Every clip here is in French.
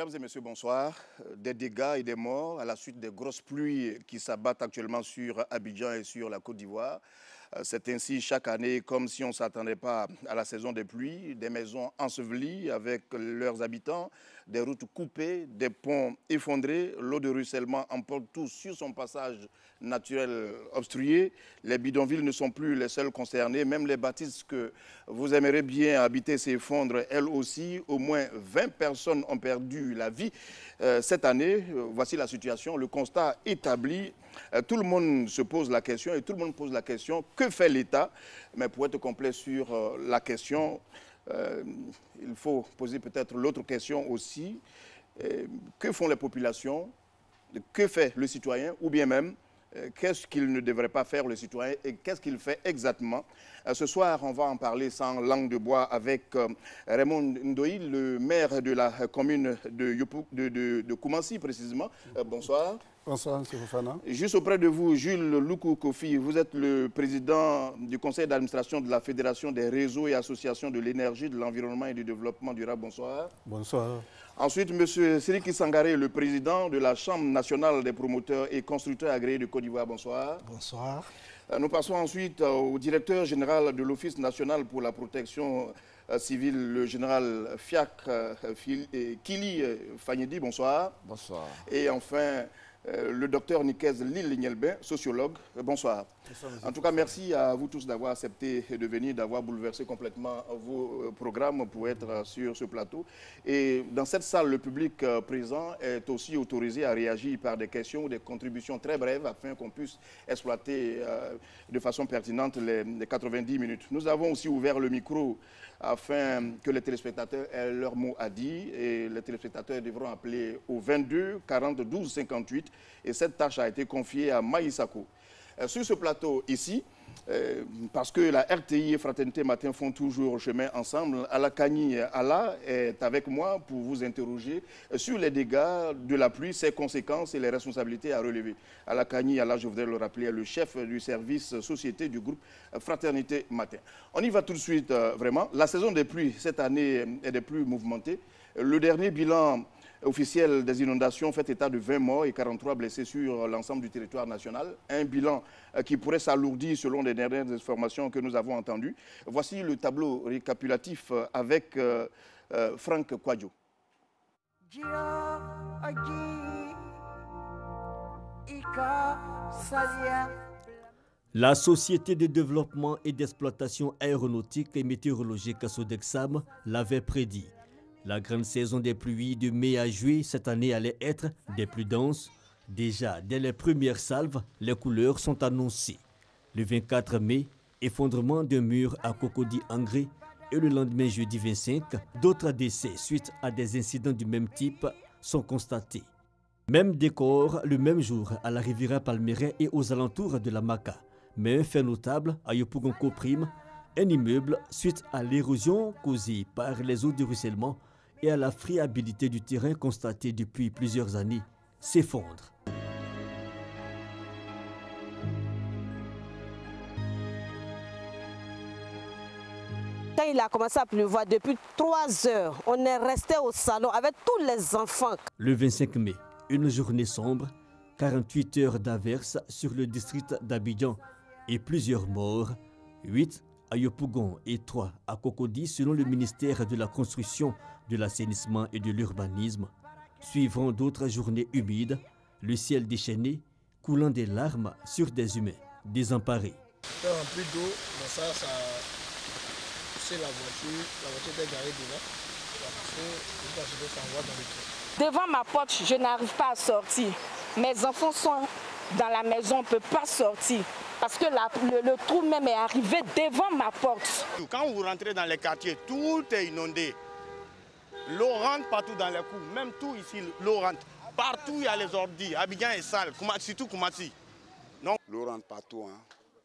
Mesdames et messieurs, bonsoir. Des dégâts et des morts à la suite des grosses pluies qui s'abattent actuellement sur Abidjan et sur la Côte d'Ivoire. C'est ainsi chaque année, comme si on ne s'attendait pas à la saison des pluies, des maisons ensevelies avec leurs habitants, des routes coupées, des ponts effondrés, l'eau de ruissellement emporte tout sur son passage naturel obstrué. Les bidonvilles ne sont plus les seuls concernés, même les bâtisses que vous aimeriez bien habiter s'effondrent elles aussi. Au moins 20 personnes ont perdu la vie cette année. Voici la situation, le constat établi. Tout le monde se pose la question et tout le monde pose la question, que fait l'État? Mais pour être complet sur la question, il faut poser peut-être l'autre question aussi. Que font les populations? Que fait le citoyen? Ou bien même, qu'est-ce qu'il ne devrait pas faire le citoyen et qu'est-ce qu'il fait exactement? Ce soir, on va en parler sans langue de bois avec Raymond Ndoye, le maire de la commune de Koumassi précisément. Bonsoir. Bonsoir, M. Fofana. Juste auprès de vous, Jules Loukou Kofi, vous êtes le président du conseil d'administration de la Fédération des réseaux et associations de l'énergie, de l'environnement et du développement durable. Bonsoir. Bonsoir. Ensuite, M. Siriki Sangaré, le président de la Chambre nationale des promoteurs et constructeurs agréés de Côte d'Ivoire. Bonsoir. Bonsoir. Nous passons ensuite au directeur général de l'Office national pour la protection civile, le général Fiak Kili Fanyedi. Bonsoir. Bonsoir. Et enfin, le docteur Nikez Lille-Lignelbin, sociologue. Bonsoir. En tout cas, merci à vous tous d'avoir accepté de venir, d'avoir bouleversé complètement vos programmes pour être sur ce plateau. Et dans cette salle, le public présent est aussi autorisé à réagir par des questions ou des contributions très brèves afin qu'on puisse exploiter de façon pertinente les 90 minutes. Nous avons aussi ouvert le micro afin que les téléspectateurs aient leur mot à dire et les téléspectateurs devront appeler au 22 40 12 58 et cette tâche a été confiée à Maïsako. Sur ce plateau ici, parce que la RTI et Fraternité Matin font toujours chemin ensemble, Alakani Allah est avec moi pour vous interroger sur les dégâts de la pluie, ses conséquences et les responsabilités à relever. Alakani Allah, je voudrais le rappeler, est le chef du service société du groupe Fraternité Matin. On y va tout de suite, vraiment. La saison des pluies, cette année, est des plus mouvementée. Le dernier bilan officiel des inondations fait état de 20 morts et 43 blessés sur l'ensemble du territoire national. Un bilan qui pourrait s'alourdir selon les dernières informations que nous avons entendues. Voici le tableau récapitulatif avec Franck Kwadjo. La Société de développement et d'exploitation aéronautique et météorologique Sodexam l'avait prédit. La grande saison des pluies de mai à juillet cette année allait être des plus denses. Déjà, dès les premières salves, les couleurs sont annoncées. Le 24 mai, effondrement d'un mur à Cocody-Angré et le lendemain jeudi 25, d'autres décès suite à des incidents du même type sont constatés. Même décor le même jour à la Riviera Palmeraie et aux alentours de la Maca. Mais un fait notable à Yopougon-Prime, un immeuble suite à l'érosion causée par les eaux de ruissellement et à la friabilité du terrain constatée depuis plusieurs années, s'effondre. Quand il a commencé à pleuvoir, depuis 3 heures, on est resté au salon avec tous les enfants. Le 25 mai, une journée sombre, 48 heures d'averse sur le district d'Abidjan et plusieurs morts, 8 à Yopougon et 3 à Cocody selon le ministère de la Construction, de l'Assainissement et de l'Urbanisme. Suivront d'autres journées humides, le ciel déchaîné, coulant des larmes sur des humains désemparés. Quand on plus d'eau, ça c'est la voiture est garée devant. Devant ma porte, je n'arrive pas à sortir. Mes enfants sont dans la maison, on ne peut pas sortir. Parce que le trou même est arrivé devant ma porte. Quand vous rentrez dans les quartiers, tout est inondé. L'eau rentre partout dans les coups, même tout ici, l'eau rentre. Partout il y a les ordures. Abidjan est sale, surtout Koumassi. L'eau rentre partout.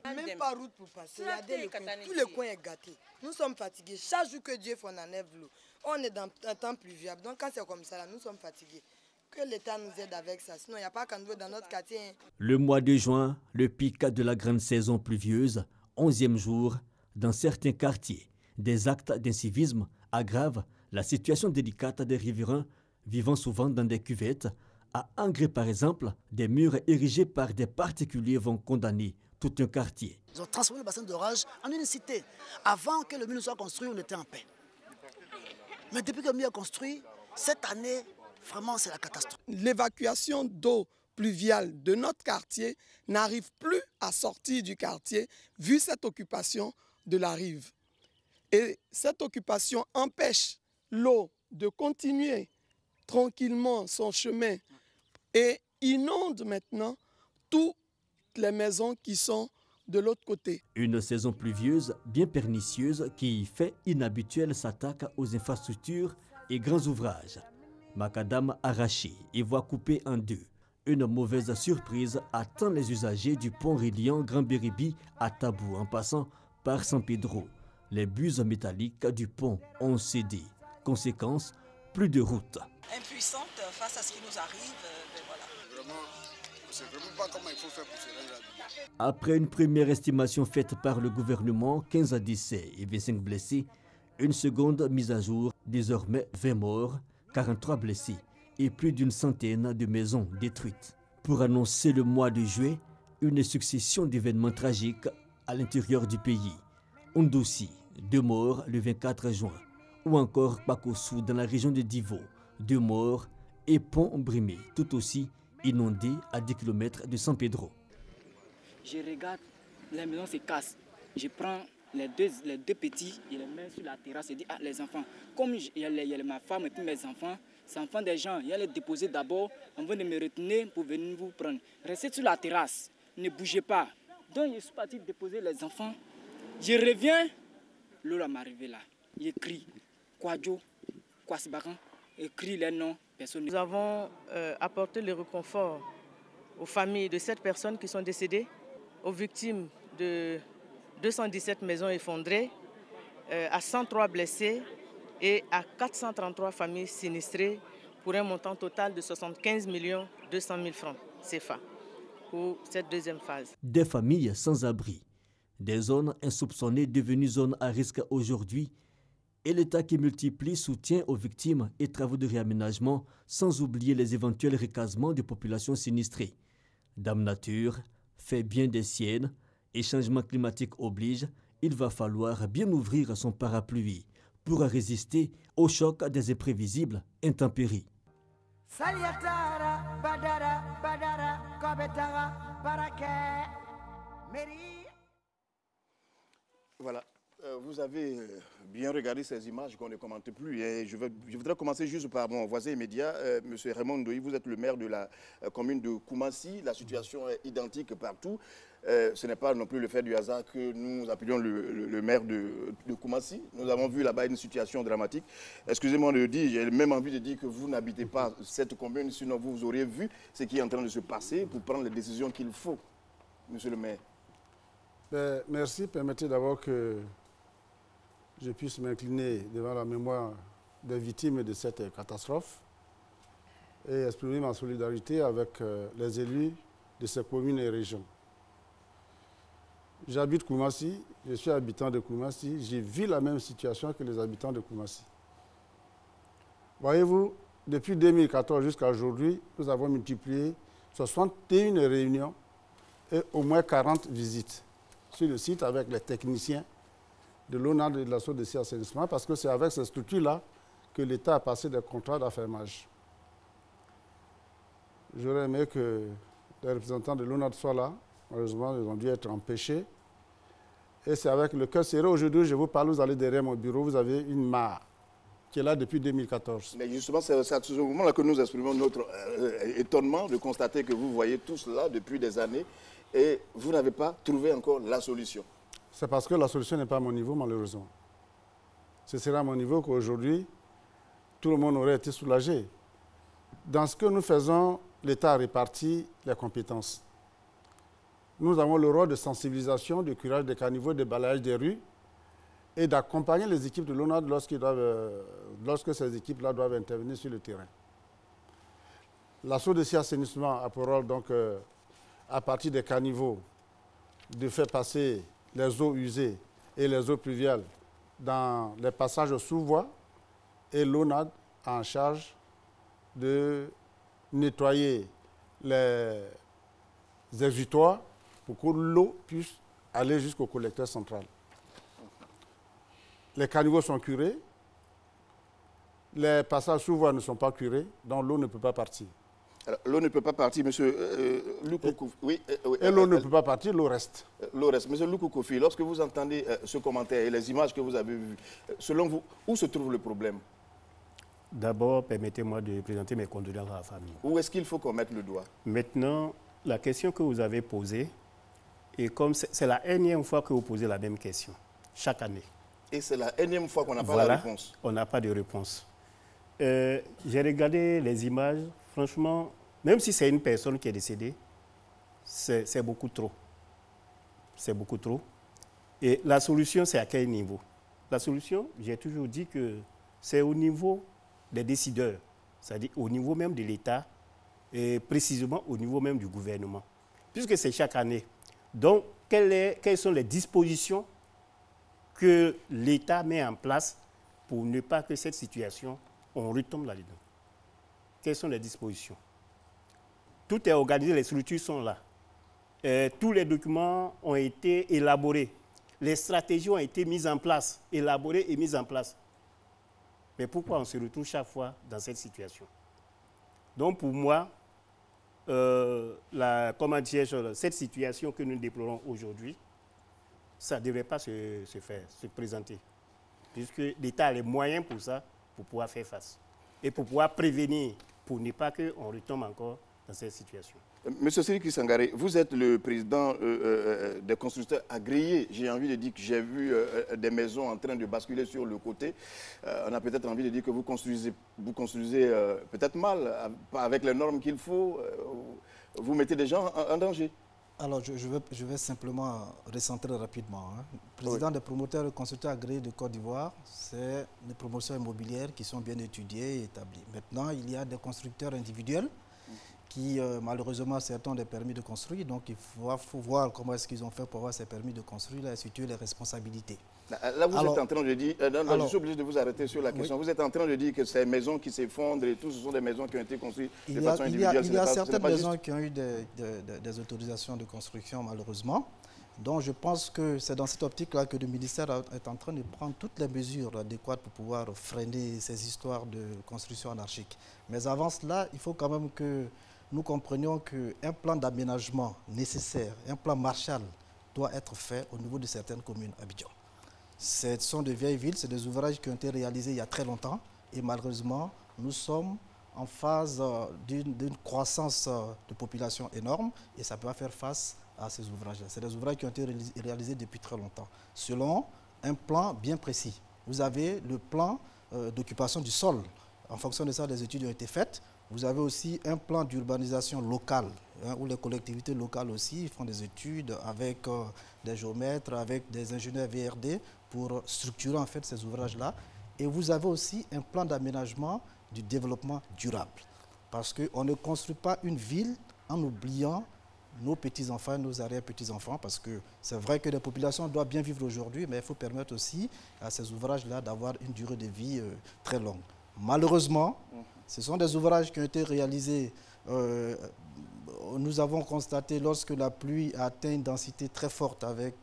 Même pas route pour passer. Regardez tout le coin est gâté. Nous sommes fatigués. Chaque jour que Dieu fait, on enlève l'eau. On est dans un temps pluviable. Donc quand c'est comme ça, là, nous sommes fatigués. Que l'État nous aide avec ça. Sinon, il n'y a pas qu'un niveau dans notre quartier. Le mois de juin, le pic de la grande saison pluvieuse, 11e jour, dans certains quartiers, des actes d'incivisme aggravent la situation délicate des riverains vivant souvent dans des cuvettes. À Angré, par exemple, des murs érigés par des particuliers vont condamner tout un quartier. Ils ont transformé le bassin d'orage en une cité. Avant que le mur soit construit, on était en paix. Mais depuis que le mur est construit, cette année, vraiment, c'est la catastrophe. L'évacuation d'eau pluviale de notre quartier n'arrive plus à sortir du quartier vu cette occupation de la rive. Et cette occupation empêche l'eau de continuer tranquillement son chemin et inonde maintenant toutes les maisons qui sont de l'autre côté. Une saison pluvieuse bien pernicieuse qui fait inhabituelle s'attaque aux infrastructures et grands ouvrages. Macadam arraché et voie coupée en deux. Une mauvaise surprise attend les usagers du pont reliant Grand Béribi à Tabou en passant par San Pedro. Les buses métalliques du pont ont cédé. Conséquence, plus de route. Impuissante face à ce qui nous arrive, voilà. Vraiment, je ne sais vraiment pas comment il faut faire pour se rendre là. Après une première estimation faite par le gouvernement, 15 décès et 25 blessés, une seconde mise à jour, désormais 20 morts, 43 blessés et plus d'une centaine de maisons détruites. Pour annoncer le mois de juillet, une succession d'événements tragiques à l'intérieur du pays. Ondossi, 2 morts le 24 juin. Ou encore Bakossou dans la région de Divo, 2 morts, et Pont-Brimé, tout aussi inondé à 10 km de San Pedro. Je regarde, les maisons se cassent. Je prends les deux petits, je les mets sur la terrasse et dis ah les enfants, comme il y a ma femme et puis mes enfants, c'est enfants des gens, il y a les déposer d'abord avant de me retenir pour venir vous prendre. Restez sur la terrasse, ne bougez pas. Donc je suis parti déposer les enfants. Je reviens, l'eau m'est arrivée là. Il crie, Kwadjo, Kwasbaran, il crie les noms. Personne. Nous avons apporté le réconfort aux familles de 7 personnes qui sont décédées, aux victimes de 217 maisons effondrées, à 103 blessés et à 433 familles sinistrées pour un montant total de 75 200 000 francs CFA pour cette deuxième phase. Des familles sans abri, des zones insoupçonnées devenues zones à risque aujourd'hui et l'État qui multiplie soutien aux victimes et travaux de réaménagement sans oublier les éventuels recasements de populations sinistrées. Dame Nature fait bien des siennes et changement climatique oblige, il va falloir bien ouvrir son parapluie pour résister au choc des imprévisibles intempéries. Voilà. Vous avez bien regardé ces images qu'on ne commente plus. Et je voudrais commencer juste par mon voisin immédiat, M. Raymond Ndoye. Vous êtes le maire de la commune de Koumassi. La situation est identique partout. Ce n'est pas non plus le fait du hasard que nous appelions le maire de Koumassi. Nous avons vu là-bas une situation dramatique. Excusez-moi de le dire, j'ai même envie de dire que vous n'habitez pas cette commune, sinon vous auriez vu ce qui est en train de se passer pour prendre les décisions qu'il faut, monsieur le maire. Merci. Permettez d'abord que je puisse m'incliner devant la mémoire des victimes de cette catastrophe et exprimer ma solidarité avec les élus de ces communes et régions. J'habite Koumassi, je suis habitant de Koumassi, j'ai vu la même situation que les habitants de Koumassi. Voyez-vous, depuis 2014 jusqu'à aujourd'hui, nous avons multiplié 61 réunions et au moins 40 visites sur le site avec les techniciens de l'ONAD et de la SODECI Assainissement, parce que c'est avec ces structures-là que l'État a passé des contrats d'affermage. J'aurais aimé que les représentants de l'ONAD soient là. Malheureusement, ils ont dû être empêchés. Et c'est avec le cœur serré. Aujourd'hui, je vous parle, vous allez derrière mon bureau, vous avez une mare qui est là depuis 2014. Mais justement, c'est à ce moment-là que nous exprimons notre étonnement de constater que vous voyez tout cela depuis des années et vous n'avez pas trouvé encore la solution. C'est parce que la solution n'est pas à mon niveau, malheureusement. Ce serait à mon niveau qu'aujourd'hui, tout le monde aurait été soulagé. Dans ce que nous faisons, l'État a réparti les compétences. Nous avons le rôle de sensibilisation, de curage des caniveaux, de balayage des rues et d'accompagner les équipes de l'ONAD lorsque ces équipes-là doivent intervenir sur le terrain. La SODECI Assainissement a pour rôle, donc, à partir des caniveaux, de faire passer les eaux usées et les eaux pluviales dans les passages sous voie et l'ONAD a en charge de nettoyer les exutoires pour que l'eau puisse aller jusqu'au collecteur central. Les caniveaux sont curés, les passages sous voie ne sont pas curés, donc l'eau ne peut pas partir. L'eau ne peut pas partir, monsieur Lukou. Et l'eau ne peut pas partir, l'eau reste. L'eau reste. Monsieur Lukou Kofi, lorsque vous entendez ce commentaire et les images que vous avez vues, selon vous, où se trouve le problème? D'abord, permettez-moi de présenter mes condoléances à la famille. Où est-ce qu'il faut qu'on mette le doigt? Maintenant, la question que vous avez posée, et comme c'est la énième fois que vous posez la même question, chaque année. Et c'est la énième fois qu'on n'a pas la réponse. On n'a pas de réponse. J'ai regardé les images, franchement, même si c'est une personne qui est décédée, c'est beaucoup trop. C'est beaucoup trop. Et la solution, c'est à quel niveau? La solution, j'ai toujours dit que c'est au niveau des décideurs, c'est-à-dire au niveau même de l'État, et précisément au niveau même du gouvernement. Puisque c'est chaque année. Donc, quelles sont les dispositions que l'État met en place pour ne pas que cette situation, on retombe là-dedans? Quelles sont les dispositions? Tout est organisé, les structures sont là. Tous les documents ont été élaborés. Les stratégies ont été mises en place, élaborées et mises en place. Mais pourquoi on se retrouve chaque fois dans cette situation? Donc pour moi, cette situation que nous déplorons aujourd'hui, ça ne devrait pas se présenter. Puisque l'État a les moyens pour ça, pour pouvoir faire face. Et pour pouvoir prévenir, pour ne pas qu'on retombe encore dans cette situation. Monsieur Siriki Sangaré, vous êtes le président des constructeurs agréés. J'ai envie de dire que j'ai vu des maisons en train de basculer sur le côté. On a peut-être envie de dire que vous construisez peut-être mal, pas avec les normes qu'il faut. Vous mettez des gens en danger. Alors, je vais simplement recentrer rapidement. Président des promoteurs et constructeurs agréés de Côte d'Ivoire, c'est des promotions immobilières qui sont bien étudiées et établies. Maintenant, il y a des constructeurs individuels qui, malheureusement, certains ont des permis de construire. Donc, il faut voir comment est-ce qu'ils ont fait pour avoir ces permis de construire et situer les responsabilités. Là, vous êtes en train de dire, je suis obligé de vous arrêter sur la question. Oui. Vous êtes en train de dire que ces maisons qui s'effondrent et tout, ce sont des maisons qui ont été construites de façon individuelle. Il y a certaines maisons qui ont eu des autorisations de construction, malheureusement. Donc, je pense que c'est dans cette optique-là que le ministère est en train de prendre toutes les mesures adéquates pour pouvoir freiner ces histoires de construction anarchique. Mais avant cela, il faut quand même que nous comprenions qu'un plan d'aménagement nécessaire, un plan Marshall, doit être fait au niveau de certaines communes à Abidjan. Ce sont de vieilles villes, c'est des ouvrages qui ont été réalisés il y a très longtemps et malheureusement, nous sommes en phase d'une croissance de population énorme et ça peut pas faire face à ces ouvrages-là. C'est des ouvrages qui ont été réalisés depuis très longtemps, selon un plan bien précis. Vous avez le plan d'occupation du sol. En fonction de ça, des études ont été faites. Vous avez aussi un plan d'urbanisation locale, où les collectivités locales aussi font des études avec des géomètres, avec des ingénieurs VRD pour structurer en fait ces ouvrages-là. Et vous avez aussi un plan d'aménagement du développement durable. Parce qu'on ne construit pas une ville en oubliant nos petits-enfants, nos arrière-petits-enfants, parce que c'est vrai que les populations doivent bien vivre aujourd'hui, mais il faut permettre aussi à ces ouvrages-là d'avoir une durée de vie très longue. Malheureusement, ce sont des ouvrages qui ont été réalisés, nous avons constaté lorsque la pluie a atteint une densité très forte avec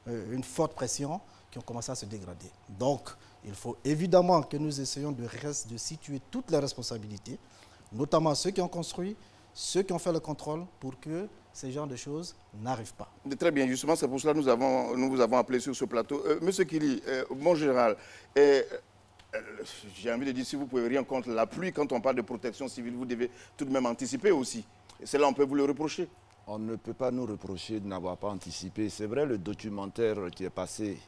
une forte pression, qui ont commencé à se dégrader. Donc, il faut évidemment que nous essayions de situer toutes les responsabilités, notamment ceux qui ont construit, ceux qui ont fait le contrôle, pour que ces genres de choses n'arrivent pas. Très bien, justement, c'est pour cela que nous vous avons appelé sur ce plateau. Monsieur Kili, mon général, j'ai envie de dire, si vous ne pouvez rien contre la pluie, quand on parle de protection civile, vous devez tout de même anticiper aussi. Et c'est là on peut vous le reprocher. On ne peut pas nous reprocher de n'avoir pas anticipé. C'est vrai, le documentaire qui est passé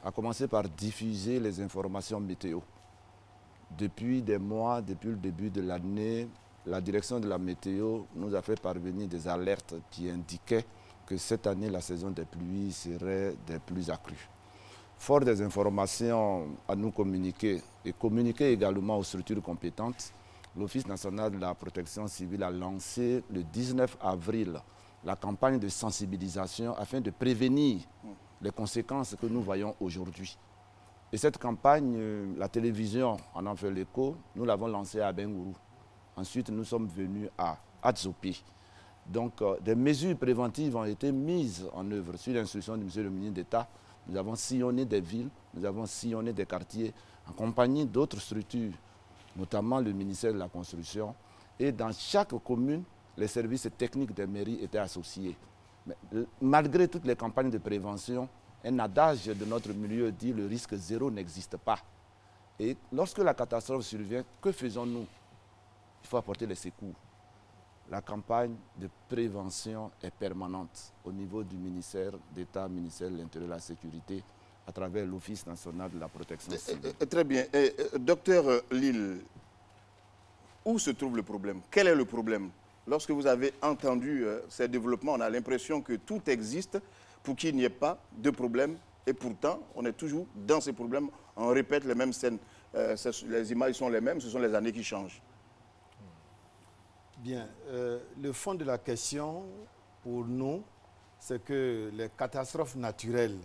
a commencé par diffuser les informations météo. Depuis des mois, depuis le début de l'année, la direction de la météo nous a fait parvenir des alertes qui indiquaient que cette année, la saison des pluies serait des plus accrues. Fort des informations à nous communiquer et communiquer également aux structures compétentes, l'Office national de la protection civile a lancé le 19 avril la campagne de sensibilisation afin de prévenir les conséquences que nous voyons aujourd'hui. Et cette campagne, la télévision en fait l'écho, nous l'avons lancée à Bengourou. Ensuite, nous sommes venus à Adzopi. Donc, des mesures préventives ont été mises en œuvre sur l'instruction du monsieur le ministre d'État. Nous avons sillonné des villes, nous avons sillonné des quartiers, en compagnie d'autres structures, notamment le ministère de la Construction. Et dans chaque commune, les services techniques des mairies étaient associés. Mais, malgré toutes les campagnes de prévention, un adage de notre milieu dit « le risque zéro n'existe pas ». Et lorsque la catastrophe survient, que faisons-nous? Il faut apporter les secours. La campagne de prévention est permanente au niveau du ministère d'État, ministère de l'Intérieur et de la Sécurité, à travers l'Office national de la protection civile. Très bien. Docteur Lille, où se trouve le problème? Quel est le problème? Lorsque vous avez entendu ces développements, on a l'impression que tout existe pour qu'il n'y ait pas de problème. Et pourtant, on est toujours dans ces problèmes. On répète les mêmes scènes. Les images sont les mêmes, ce sont les années qui changent. Bien. Le fond de la question, pour nous, c'est que les catastrophes naturelles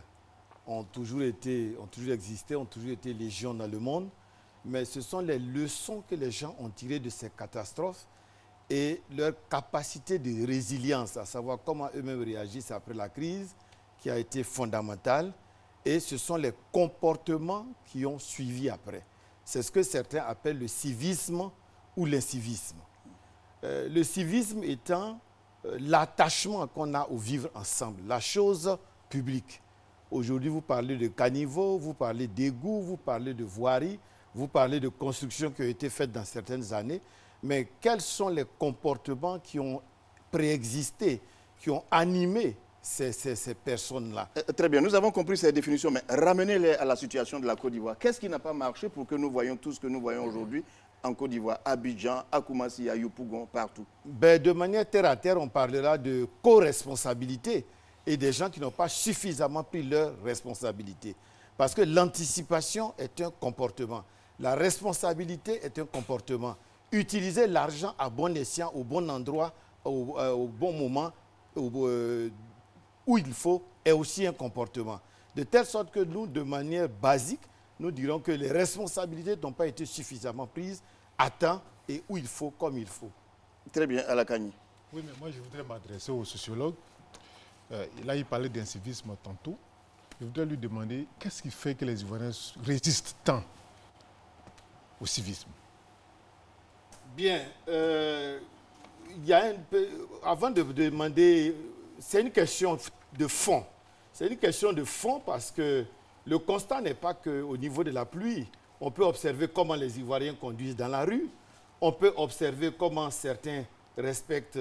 ont toujours existé, ont toujours été légion dans le monde. Mais ce sont les leçons que les gens ont tirées de ces catastrophes et leur capacité de résilience, à savoir comment eux-mêmes réagissent après la crise, qui a été fondamentale. Et ce sont les comportements qui ont suivi après. C'est ce que certains appellent le civisme ou l'incivisme. Le civisme étant l'attachement qu'on a au vivre ensemble, la chose publique. Aujourd'hui, vous parlez de caniveaux, vous parlez d'égouts, vous parlez de voiries, vous parlez de constructions qui ont été faites dans certaines années. Mais quels sont les comportements qui ont préexisté, qui ont animé ces personnes-là? Très bien, nous avons compris ces définitions, mais ramenez-les à la situation de la Côte d'Ivoire. Qu'est-ce qui n'a pas marché pour que nous voyions tout ce que nous voyons aujourd'hui en Côte d'Ivoire, à Abidjan, à Koumassi, à Yopougon, partout? De manière terre à terre, on parlera de co-responsabilité et des gens qui n'ont pas suffisamment pris leur responsabilité. Parce que l'anticipation est un comportement. La responsabilité est un comportement. Utiliser l'argent à bon escient, au bon endroit, au bon moment, où il faut, est aussi un comportement. De telle sorte que nous, de manière basique, nous dirons que les responsabilités n'ont pas été suffisamment prises à temps et où il faut, comme il faut. Très bien, Alakani. Oui, mais moi je voudrais m'adresser au sociologue. Là, il parlait d'incivisme tantôt. Je voudrais lui demander qu'est-ce qui fait que les Ivoiriens résistent tant au civisme? Bien, avant de demander, c'est une question de fond. C'est une question de fond parce que le constat n'est pas qu'au niveau de la pluie. On peut observer comment les Ivoiriens conduisent dans la rue. On peut observer comment certains respectent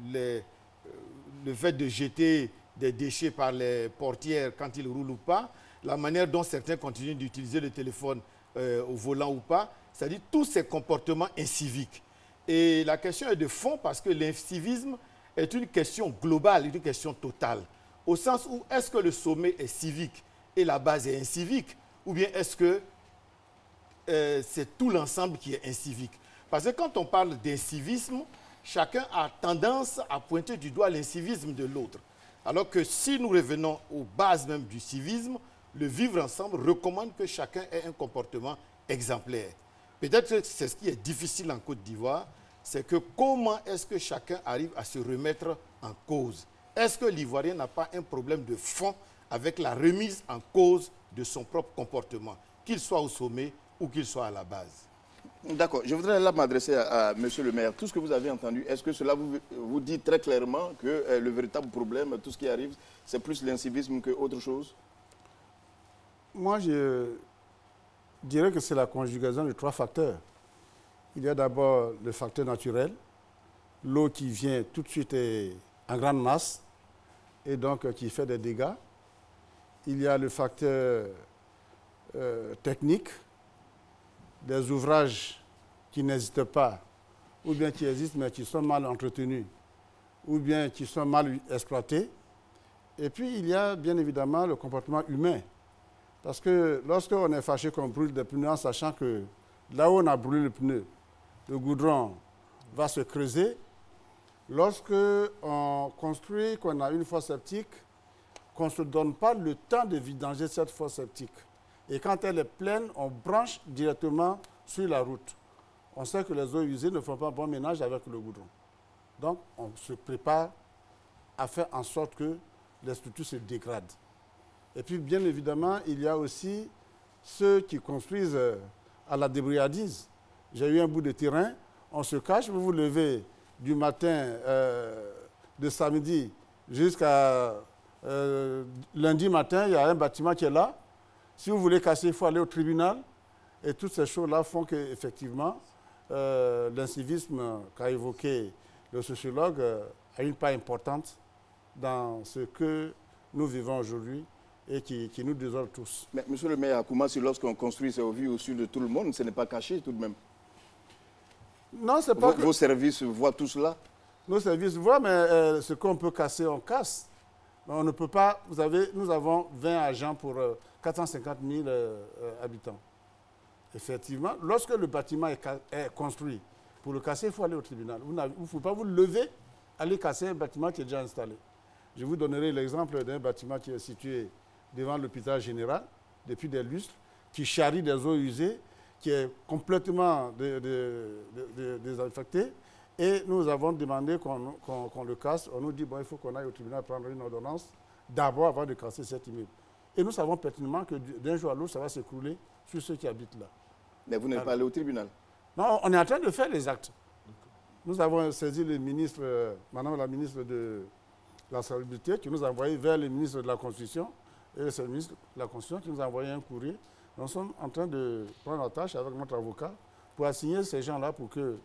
le fait de jeter des déchets par les portières quand ils roulent ou pas. La manière dont certains continuent d'utiliser le téléphone au volant ou pas. C'est-à-dire tous ces comportements inciviques. Et la question est de fond parce que l'incivisme est une question globale, une question totale. Au sens où est-ce que le sommet est civique et la base est incivique, ou bien est-ce que c'est tout l'ensemble qui est incivique? Parce que quand on parle d'incivisme, chacun a tendance à pointer du doigt l'incivisme de l'autre. Alors que si nous revenons aux bases même du civisme, le vivre ensemble recommande que chacun ait un comportement exemplaire. Peut-être que c'est ce qui est difficile en Côte d'Ivoire, c'est que comment est-ce que chacun arrive à se remettre en cause? Est-ce que l'Ivoirien n'a pas un problème de fond avec la remise en cause de son propre comportement, qu'il soit au sommet ou qu'il soit à la base? D'accord. Je voudrais là m'adresser à monsieur le maire. Tout ce que vous avez entendu, est-ce que cela vous dit très clairement que le véritable problème, tout ce qui arrive, c'est plus l'incivisme qu'autre chose? Moi, je dirais que c'est la conjugaison de trois facteurs. Il y a d'abord le facteur naturel, l'eau qui vient tout de suite en grande masse et donc qui fait des dégâts. Il y a le facteur technique, des ouvrages qui n'existent pas, ou bien qui existent mais qui sont mal entretenus, ou bien qui sont mal exploités. Et puis il y a bien évidemment le comportement humain. Parce que lorsqu'on est fâché qu'on brûle des pneus en sachant que là où on a brûlé le pneu, le goudron va se creuser. Lorsqu'on construit, qu'on a une fosse septique, qu'on ne se donne pas le temps de vidanger cette fosse septique. Et quand elle est pleine, on branche directement sur la route. on sait que les eaux usées ne font pas bon ménage avec le goudron. Donc, on se prépare à faire en sorte que les structures se dégradent. Et puis, bien évidemment, il y a aussi ceux qui construisent à la débrouillardise. J'ai eu un bout de terrain, on se cache, vous vous levez du matin de samedi jusqu'à lundi matin, il y a un bâtiment qui est là. Si vous voulez casser, il faut aller au tribunal. Et toutes ces choses-là font qu'effectivement, l'incivisme qu'a évoqué le sociologue a une part importante dans ce que nous vivons aujourd'hui et qui nous désole tous. Mais monsieur le maire, comment si lorsqu'on construit, c'est au vu au su de tout le monde, ce n'est pas caché tout de même? Non, c'est pas Vos services voient tout cela? Nos services voient, mais ce qu'on peut casser, on casse. Mais on ne peut pas... nous avons 20 agents pour 450 000 habitants. Effectivement, lorsque le bâtiment est construit, pour le casser, il faut aller au tribunal. Vous ne pouvez pas vous lever, aller casser un bâtiment qui est déjà installé. Je vous donnerai l'exemple d'un bâtiment qui est situé devant l'hôpital général, depuis des lustres, qui charrie des eaux usées, qui est complètement désinfecté. Et nous avons demandé qu'on le casse. On nous dit, bon, il faut qu'on aille au tribunal prendre une ordonnance d'abord avant de casser cet immeuble. Et nous savons pertinemment que d'un jour à l'autre, ça va s'écrouler sur ceux qui habitent là. Mais vous n'êtes pas allé au tribunal? Non, on est en train de faire les actes. Nous avons saisi le ministre, madame la ministre de la Salubrité, qui nous a envoyé vers le ministre de la Constitution, et c'est le ministre de la Constitution qui nous a envoyé un courrier. Nous sommes en train de prendre la tâche avec notre avocat pour assigner ces gens-là pour que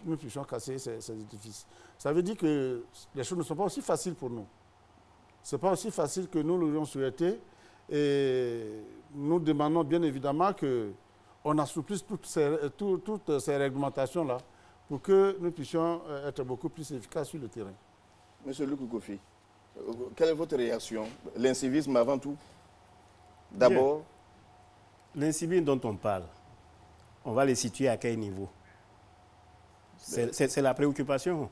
nous puissions casser ces édifices. Ça veut dire que les choses ne sont pas aussi faciles pour nous. Ce n'est pas aussi facile que nous l'aurions souhaité. Et nous demandons bien évidemment qu'on assouplisse toutes ces réglementations-là pour que nous puissions être beaucoup plus efficaces sur le terrain. Monsieur Luc Kofi, quelle est votre réaction? L'incivisme avant tout? D'abord? L'incivisme dont on parle, on va le situer à quel niveau? C'est la préoccupation.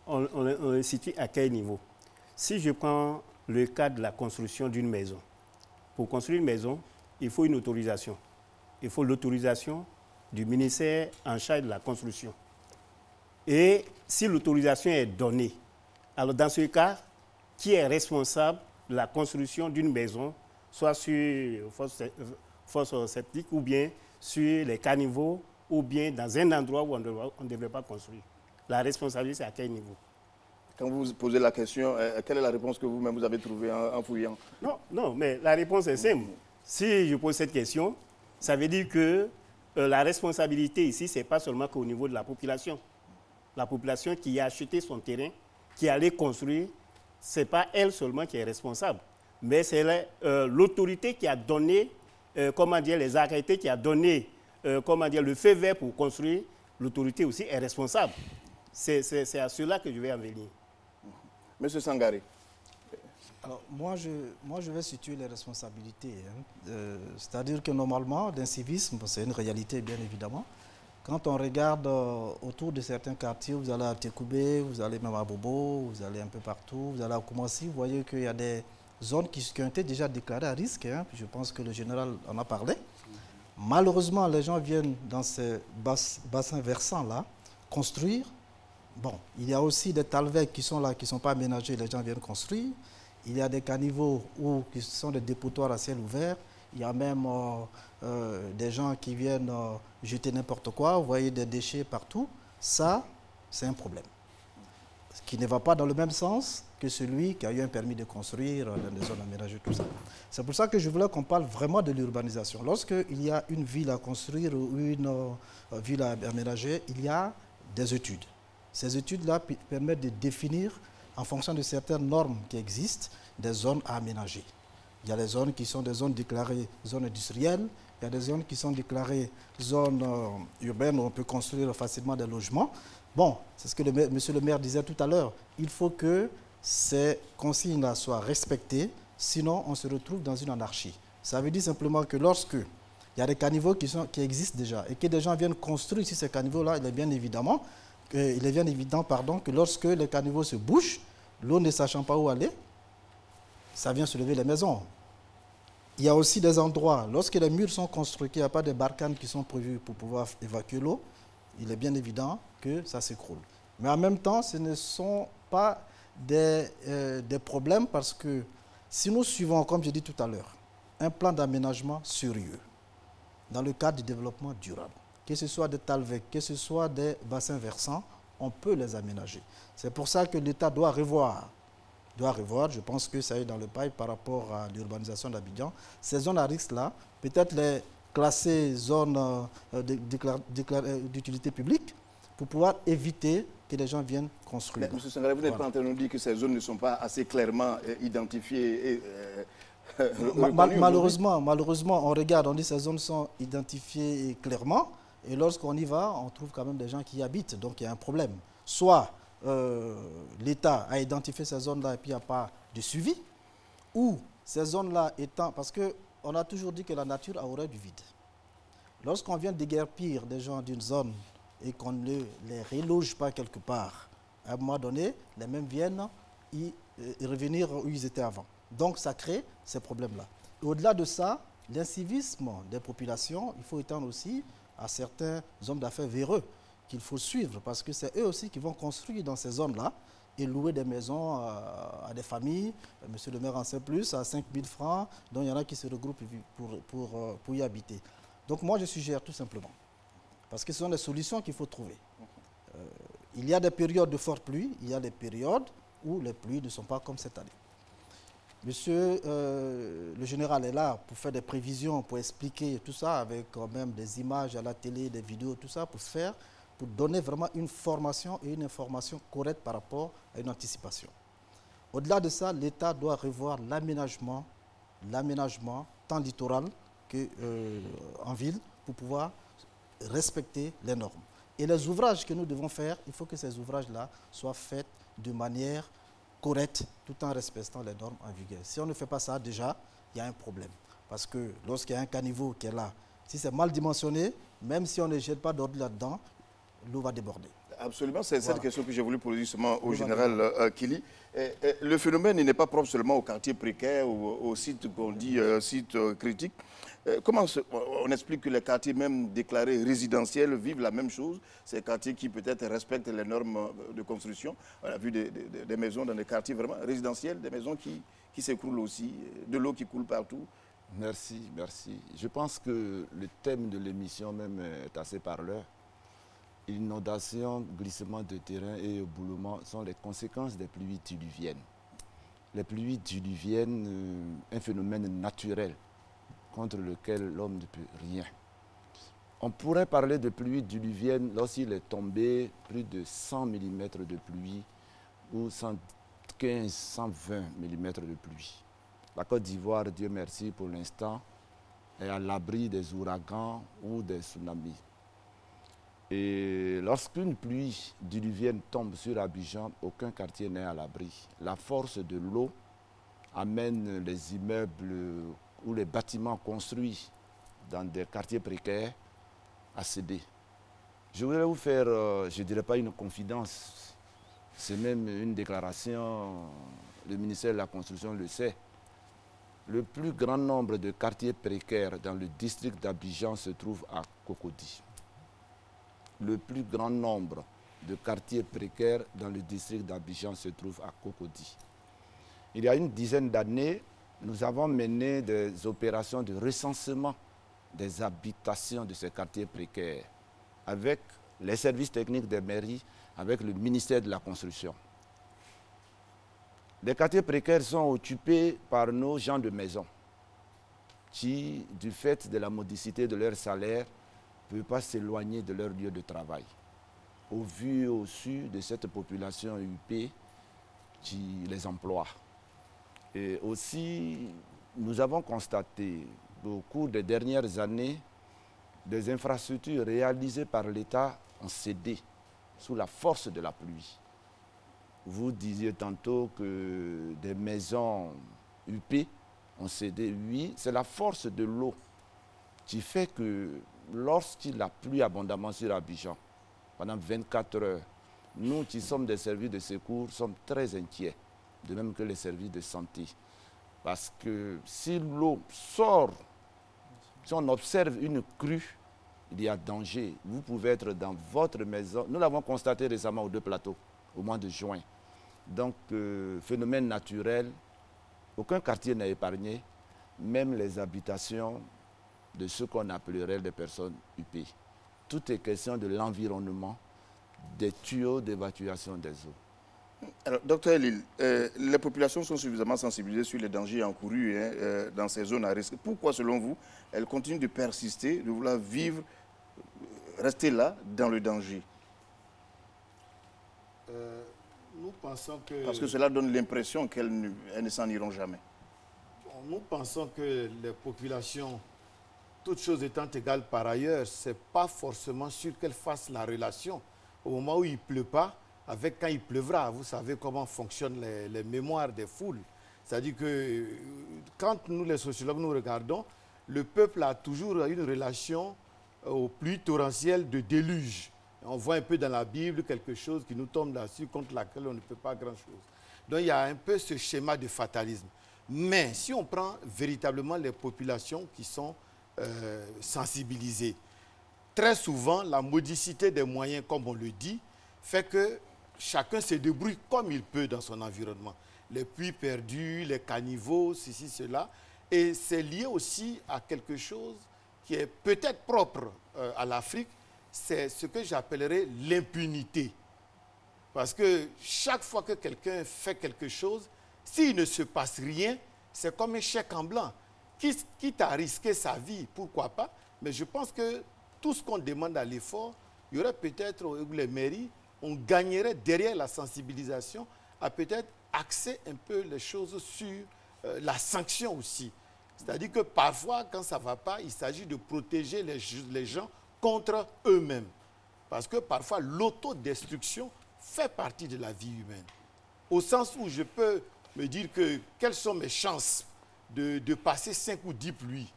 On le situe à quel niveau? Si je prends le cas de la construction d'une maison, pour construire une maison, il faut une autorisation. Il faut l'autorisation du ministère en charge de la construction. Et si l'autorisation est donnée, alors dans ce cas, qui est responsable de la construction d'une maison, soit sur fosse septique ou bien sur les caniveaux ou bien dans un endroit où on ne devrait pas construire? La responsabilité, c'est à quel niveau? Quand vous posez la question, quelle est la réponse que vous-même vous avez trouvée en fouillant? Non, mais la réponse est simple. Si je pose cette question, ça veut dire que la responsabilité ici, ce n'est pas seulement qu'au niveau de la population. La population qui a acheté son terrain, qui allait construire, ce n'est pas elle seulement qui est responsable, mais c'est l'autorité qui a donné, les arrêtés qui a donné, le feu vert pour construire. L'autorité aussi est responsable. C'est à cela que je vais en venir. Monsieur Sangaré. Alors, moi, je vais situer les responsabilités. C'est-à-dire que normalement, l'incivisme, c'est une réalité, bien évidemment. Quand on regarde autour de certains quartiers, vous allez à Tekoubé, vous allez même à Bobo, vous allez un peu partout, vous allez à Koumassi, vous voyez qu'il y a des zones qui ont été déjà déclarées à risque. Je pense que le général en a parlé. Malheureusement, les gens viennent dans ces bassins versants-là construire. Bon, il y a aussi des talvecs qui sont là, qui ne sont pas aménagés, les gens viennent construire. Il y a des caniveaux qui sont des dépotoirs à ciel ouvert. Il y a même des gens qui viennent jeter n'importe quoi. Vous voyez des déchets partout. Ça, c'est un problème. Ce qui ne va pas dans le même sens que celui qui a eu un permis de construire dans des zones aménagées, tout ça. C'est pour ça que je voulais qu'on parle vraiment de l'urbanisation. Lorsqu'il y a une ville à construire ou une ville à aménager, il y a des études. Ces études-là permettent de définir, en fonction de certaines normes qui existent, des zones à aménager. Il y a des zones qui sont des zones déclarées zones industrielles, il y a des zones qui sont déclarées zones urbaines où on peut construire facilement des logements. Bon, c'est ce que monsieur le maire disait tout à l'heure. Il faut que ces consignes-là soient respectées, sinon on se retrouve dans une anarchie. Ça veut dire simplement que lorsque il y a des caniveaux qui existent déjà et que des gens viennent construire sur ces caniveaux-là, il est bien évident que lorsque les caniveaux se bouchent, l'eau ne sachant pas où aller, ça vient soulever les maisons. Il y a aussi des endroits, lorsque les murs sont construits, il n'y a pas de barcanes qui sont prévues pour pouvoir évacuer l'eau, il est bien évident que ça s'écroule. Mais en même temps, ce ne sont pas des problèmes parce que si nous suivons, comme j'ai dit tout à l'heure, un plan d'aménagement sérieux dans le cadre du développement durable, que ce soit des talvecs, que ce soit des bassins versants, on peut les aménager. C'est pour ça que l'État doit revoir, je pense que ça est dans le pipe par rapport à l'urbanisation d'Abidjan, ces zones à risque-là, peut-être les classer zones d'utilité publique pour pouvoir éviter que les gens viennent construire. Mais M. Sangaré, vous n'êtes pas en train de nous dire que ces zones ne sont pas assez clairement identifiées et malheureusement, on regarde, on dit que ces zones sont identifiées clairement et lorsqu'on y va, on trouve quand même des gens qui y habitent, donc il y a un problème. Soit l'État a identifié ces zones-là et puis il n'y a pas de suivi, ou ces zones-là étant... Parce qu'on a toujours dit que la nature a horreur du vide. Lorsqu'on vient déguerpir des gens d'une zone et qu'on ne les reloge pas quelque part, à un moment donné, les mêmes viennent y revenir où ils étaient avant. Donc ça crée ces problèmes-là. Au-delà de ça, l'incivisme des populations, il faut étendre aussi à certains hommes d'affaires véreux qu'il faut suivre parce que c'est eux aussi qui vont construire dans ces zones-là et louer des maisons à des familles. Monsieur le maire en sait plus, à 5 000 francs, dont il y en a qui se regroupent pour y habiter. Donc moi je suggère tout simplement, parce que ce sont des solutions qu'il faut trouver. Il y a des périodes de forte pluie, il y a des périodes où les pluies ne sont pas comme cette année. Monsieur le général est là pour faire des prévisions, pour expliquer tout ça avec quand même des images à la télé, des vidéos, tout ça, pour donner vraiment une formation et une information correcte par rapport à une anticipation. Au-delà de ça, l'État doit revoir l'aménagement tant littoral qu'en ville pour pouvoir respecter les normes. Et les ouvrages que nous devons faire, il faut que ces ouvrages-là soient faits de manière correcte tout en respectant les normes en vigueur. Si on ne fait pas ça, déjà, il y a un problème. Parce que lorsqu'il y a un caniveau qui est là, si c'est mal dimensionné, même si on ne jette pas d'ordre là-dedans, l'eau va déborder. Absolument, c'est cette question que j'ai voulu poser justement au général Kili. Le phénomène n'est pas propre seulement aux quartiers précaires ou aux sites qu'on dit sites critiques. Comment on explique que les quartiers même déclarés résidentiels vivent la même chose? Ces quartiers qui peut-être respectent les normes de construction. On a vu des maisons dans des quartiers vraiment résidentiels, des maisons qui s'écroulent aussi, de l'eau qui coule partout. Merci, merci. Je pense que le thème de l'émission même est assez parleur. Inondation, glissement de terrain et éboulement sont les conséquences des pluies diluviennes. Les pluies diluviennes, un phénomène naturel contre lequel l'homme ne peut rien. On pourrait parler de pluie diluvienne lorsqu'il est tombé plus de 100 mm de pluie ou 115, 120 mm de pluie. La Côte d'Ivoire, Dieu merci pour l'instant, est à l'abri des ouragans ou des tsunamis. Et lorsqu'une pluie diluvienne tombe sur Abidjan, aucun quartier n'est à l'abri. La force de l'eau amène les immeubles ou les bâtiments construits dans des quartiers précaires à céder. Je voudrais vous faire, je ne dirais pas une confidence, c'est même une déclaration, le ministère de la Construction le sait. Le plus grand nombre de quartiers précaires dans le district d'Abidjan se trouve à Cocody. Le plus grand nombre de quartiers précaires dans le district d'Abidjan se trouve à Cocody. Il y a une dizaine d'années, nous avons mené des opérations de recensement des habitations de ces quartiers précaires avec les services techniques des mairies, avec le ministère de la Construction. Les quartiers précaires sont occupés par nos gens de maison qui, du fait de la modicité de leur salaire, ne peuvent pas s'éloigner de leur lieu de travail. Au vu et au su de cette population UP qui les emploie. Et aussi, nous avons constaté au cours des dernières années des infrastructures réalisées par l'État ont cédé sous la force de la pluie. Vous disiez tantôt que des maisons UP ont cédé. Oui, c'est la force de l'eau qui fait que lorsqu'il a plu abondamment sur Abidjan, pendant 24 heures, nous qui sommes des services de secours sommes très inquiets, de même que les services de santé. Parce que si l'eau sort, si on observe une crue, il y a danger. Vous pouvez être dans votre maison. Nous l'avons constaté récemment aux 2 plateaux, au mois de juin. Donc, phénomène naturel, aucun quartier n'est épargné, même les habitations de ceux qu'on appellerait des personnes huppées. Tout est question de l'environnement, des tuyaux d'évacuation des eaux. Alors, docteur Elil, les populations sont suffisamment sensibilisées sur les dangers encourus dans ces zones à risque. Pourquoi, selon vous, elles continuent de persister, de vouloir vivre, rester là, dans le danger? Nous pensons que... Parce que cela donne l'impression qu'elles ne s'en iront jamais. Nous pensons que les populations, toutes choses étant égales par ailleurs, ce n'est pas forcément sûr qu'elles fassent la relation au moment où il ne pleut pas avec quand il pleuvra. Vous savez comment fonctionnent les mémoires des foules. C'est-à-dire que quand nous, les sociologues, nous regardons, le peuple a toujours une relation aux pluies torrentielles de déluge. On voit un peu dans la Bible quelque chose qui nous tombe là-dessus, contre laquelle on ne peut pas grand-chose. Donc il y a un peu ce schéma de fatalisme. Mais si on prend véritablement les populations qui sont sensibilisées, très souvent la modicité des moyens, comme on le dit, fait que chacun se débrouille comme il peut dans son environnement. Les puits perdus, les caniveaux, ceci, cela. Et c'est lié aussi à quelque chose qui est peut-être propre à l'Afrique, c'est ce que j'appellerais l'impunité. Parce que chaque fois que quelqu'un fait quelque chose, s'il ne se passe rien, c'est comme un chèque en blanc. Quitte à risquer sa vie, pourquoi pas? Mais je pense que tout ce qu'on demande à l'effort, il y aurait peut-être, les mairies, on gagnerait derrière la sensibilisation à peut-être axer un peu les choses sur la sanction aussi. C'est-à-dire que parfois, quand ça ne va pas, il s'agit de protéger les gens contre eux-mêmes. Parce que parfois, l'autodestruction fait partie de la vie humaine. Au sens où je peux me dire que quelles sont mes chances de passer 5 ou 10 pluies.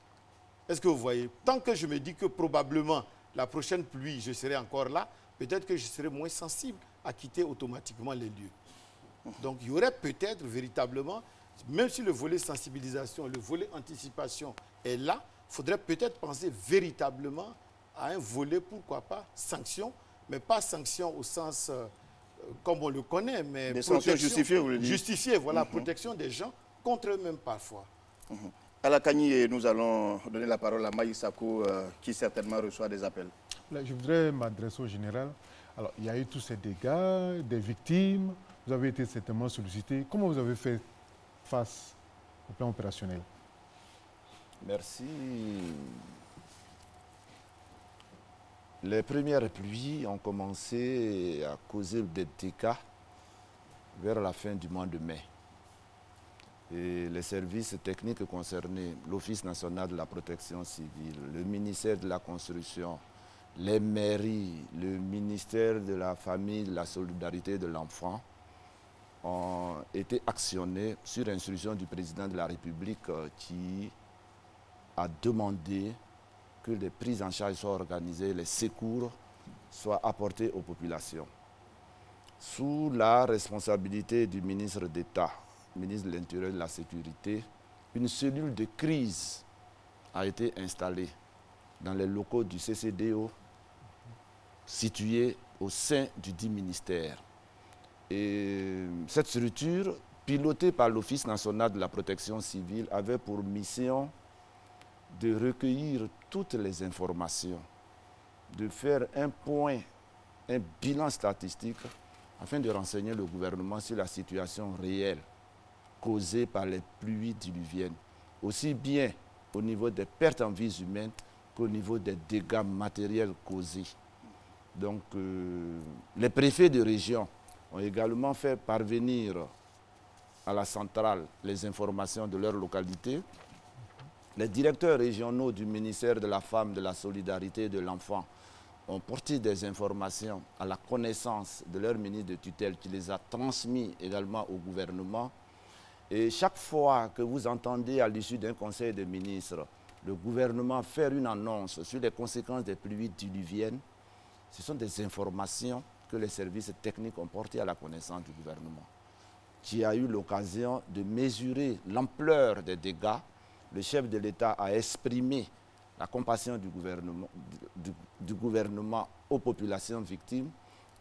Est-ce que vous voyez? Tant que je me dis que probablement la prochaine pluie, je serai encore là, peut-être que je serai moins sensible à quitter automatiquement les lieux. Donc il y aurait peut-être véritablement, même si le volet sensibilisation, le volet anticipation est là, il faudrait peut-être penser véritablement à un volet, pourquoi pas, sanction, mais pas sanction au sens comme on le connaît, mais des sanctions justifiées, vous le dites. Justifiées, voilà, protection des gens contre eux-mêmes parfois. À la Kani, nous allons donner la parole à Maï Sako, qui certainement reçoit des appels. Là, je voudrais m'adresser au général. Alors, il y a eu tous ces dégâts, des victimes, vous avez été certainement sollicité. Comment vous avez fait face au plan opérationnel? Merci. Les premières pluies ont commencé à causer des dégâts vers la fin du mois de mai. Et les services techniques concernés, l'Office national de la protection civile, le ministère de la construction, les mairies, le ministère de la famille, de la solidarité de l'enfant, ont été actionnés sur instruction du président de la République qui a demandé que les prises en charge soient organisées, les secours soient apportés aux populations. Sous la responsabilité du ministre d'État, ministre de l'Intérieur et de la Sécurité, une cellule de crise a été installée dans les locaux du CCDO situés au sein du dit ministère. Et cette structure, pilotée par l'Office national de la protection civile, avait pour mission de recueillir toutes les informations, de faire un point, un bilan statistique, afin de renseigner le gouvernement sur la situation réelle causée par les pluies diluviennes, aussi bien au niveau des pertes en vies humaines qu'au niveau des dégâts matériels causés. Donc, les préfets de région ont également fait parvenir à la centrale les informations de leur localité. Les directeurs régionaux du ministère de la Femme, de la Solidarité et de l'Enfant ont porté des informations à la connaissance de leur ministre de tutelle qui les a transmis également au gouvernement. Et chaque fois que vous entendez à l'issue d'un conseil de ministres le gouvernement faire une annonce sur les conséquences des pluies diluviennes, ce sont des informations que les services techniques ont portées à la connaissance du gouvernement. qui a eu l'occasion de mesurer l'ampleur des dégâts, le chef de l'État a exprimé la compassion du gouvernement aux populations victimes.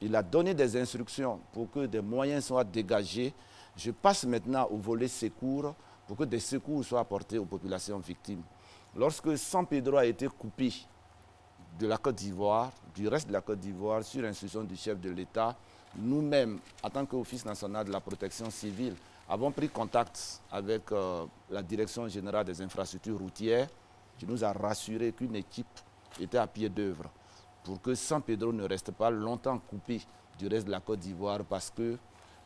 Il a donné des instructions pour que des moyens soient dégagés. Je passe maintenant au volet secours pour que des secours soient apportés aux populations victimes. Lorsque San Pedro a été coupé de la Côte d'Ivoire, du reste de la Côte d'Ivoire, sur instruction du chef de l'État, nous-mêmes, en tant qu'Office national de la protection civile, avons pris contact avec la Direction générale des infrastructures routières, qui nous a rassuré qu'une équipe était à pied d'œuvre pour que San Pedro ne reste pas longtemps coupé du reste de la Côte d'Ivoire, parce que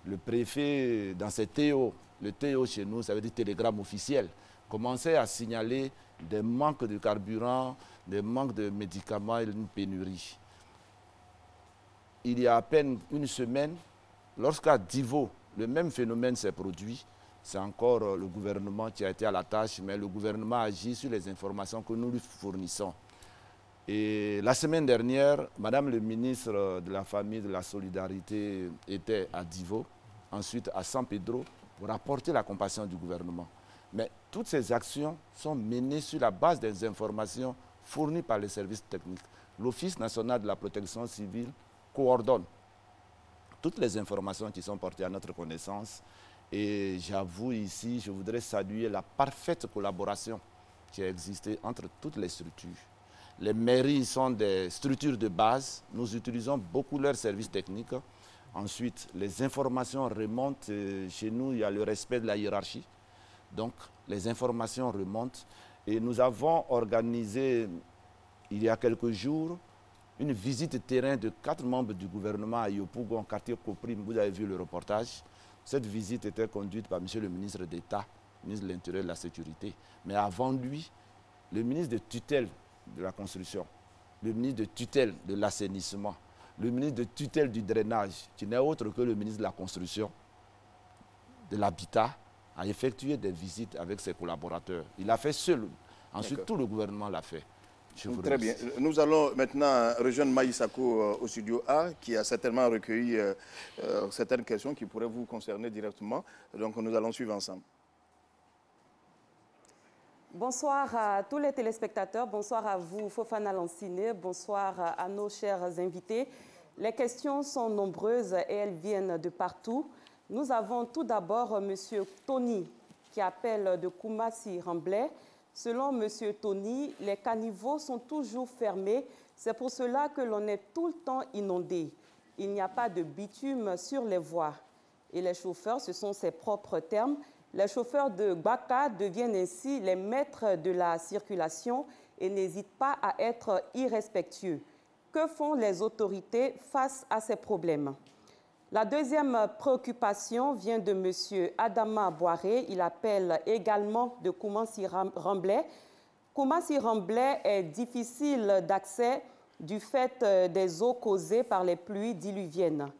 le préfet, dans ses TO, le TO chez nous, ça veut dire télégramme officiel, commençait à signaler des manques de carburant, des manques de médicaments et une pénurie. Il y a à peine une semaine, lorsqu'à Divo, le même phénomène s'est produit, c'est encore le gouvernement qui a été à la tâche, mais le gouvernement agit sur les informations que nous lui fournissons. Et la semaine dernière, Madame le ministre de la Famille et de la Solidarité était à Divo, ensuite à San Pedro, pour apporter la compassion du gouvernement. Mais toutes ces actions sont menées sur la base des informations fournies par les services techniques. L'Office national de la protection civile coordonne toutes les informations qui sont portées à notre connaissance. Et j'avoue ici, je voudrais saluer la parfaite collaboration qui a existé entre toutes les structures. Les mairies sont des structures de base. Nous utilisons beaucoup leurs services techniques. Ensuite, les informations remontent. Chez nous, il y a le respect de la hiérarchie. Donc, les informations remontent. Et nous avons organisé, il y a quelques jours, une visite terrain de 4 membres du gouvernement à Yopougon, en quartier Koprim. Vous avez vu le reportage. Cette visite était conduite par M. le ministre d'État, ministre de l'Intérieur et de la Sécurité. Mais avant lui, le ministre de tutelle de la construction, le ministre de tutelle de l'assainissement, le ministre de tutelle du drainage, qui n'est autre que le ministre de la Construction, de l'Habitat, a effectué des visites avec ses collaborateurs. Il l'a fait seul. Ensuite, tout le gouvernement l'a fait. Très bien. Nous allons maintenant rejoindre Maïsako au studio A, qui a certainement recueilli certaines questions qui pourraient vous concerner directement. Donc, nous allons suivre ensemble. Bonsoir à tous les téléspectateurs, bonsoir à vous, Fofana Lanciné, bonsoir à nos chers invités. Les questions sont nombreuses et elles viennent de partout. Nous avons tout d'abord M. Tony qui appelle de Koumassi-Remblai. Selon M. Tony, les caniveaux sont toujours fermés. C'est pour cela que l'on est tout le temps inondé. Il n'y a pas de bitume sur les voies. Et les chauffeurs, ce sont ses propres termes, les chauffeurs de Gbaka deviennent ainsi les maîtres de la circulation et n'hésitent pas à être irrespectueux. Que font les autorités face à ces problèmes? La deuxième préoccupation vient de M. Adama Boiré. Il appelle également de Koumassi-Remblai. Koumassi-Remblai est difficile d'accès du fait des eaux causées par les pluies diluviennes.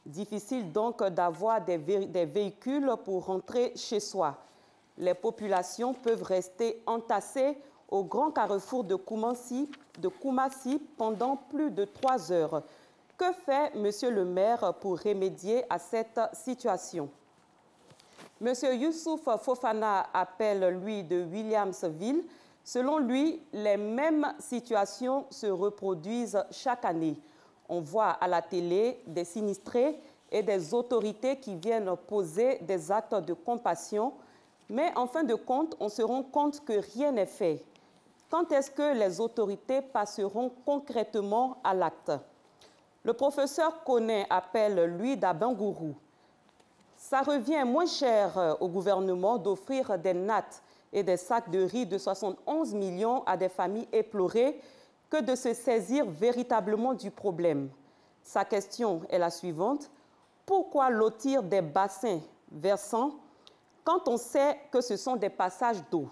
Difficile donc d'avoir des véhicules pour rentrer chez soi. Les populations peuvent rester entassées au grand carrefour de Koumassi pendant plus de 3 heures. Que fait Monsieur le maire pour remédier à cette situation? Monsieur Youssouf Fofana appelle, lui, de Williamsville. Selon lui, les mêmes situations se reproduisent chaque année. On voit à la télé des sinistrés et des autorités qui viennent poser des actes de compassion, mais en fin de compte, on se rend compte que rien n'est fait. Quand est-ce que les autorités passeront concrètement à l'acte? Le professeur Koné appelle, lui, d'Abangourou. Ça revient moins cher au gouvernement d'offrir des nattes et des sacs de riz de 71 millions à des familles éplorées que de se saisir véritablement du problème. Sa question est la suivante. Pourquoi lotir des bassins versants quand on sait que ce sont des passages d'eau?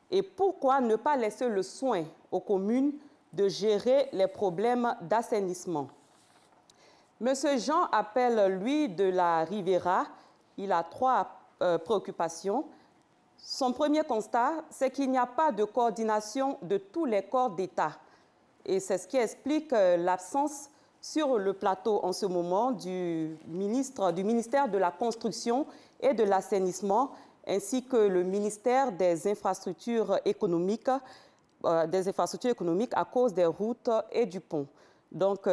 Et pourquoi ne pas laisser le soin aux communes de gérer les problèmes d'assainissement? Monsieur Jean appelle, lui, de la Riviera. Il a 3 préoccupations. Son premier constat, c'est qu'il n'y a pas de coordination de tous les corps d'État. Et c'est ce qui explique l'absence sur le plateau en ce moment du ministère de la Construction et de l'Assainissement, ainsi que le ministère des infrastructures économiques à cause des routes et du pont. Donc,